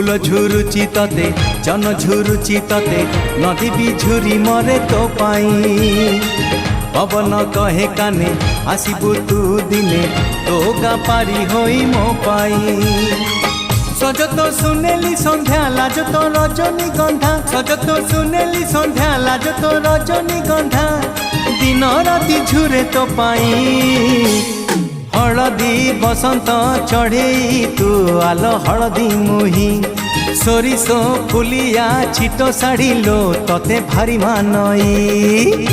फूल झुरुची तते जन झुरुची तते नदी भी झुरी मरे तो पाई पवन कहे काने आसबू तू दिने तो गा पारी होई मो पाई सज तो सुनेली संध्या लाज तो रजनी गंधा सज तो सुनेली संध्या लाज तो रजनी गंधा दिन राति झुरे तो पाई हलदी बसंत चढ़े तू आल हलदी मुही सोरिषो फुलिया छिटो साड़ी लो तते भारी मानई।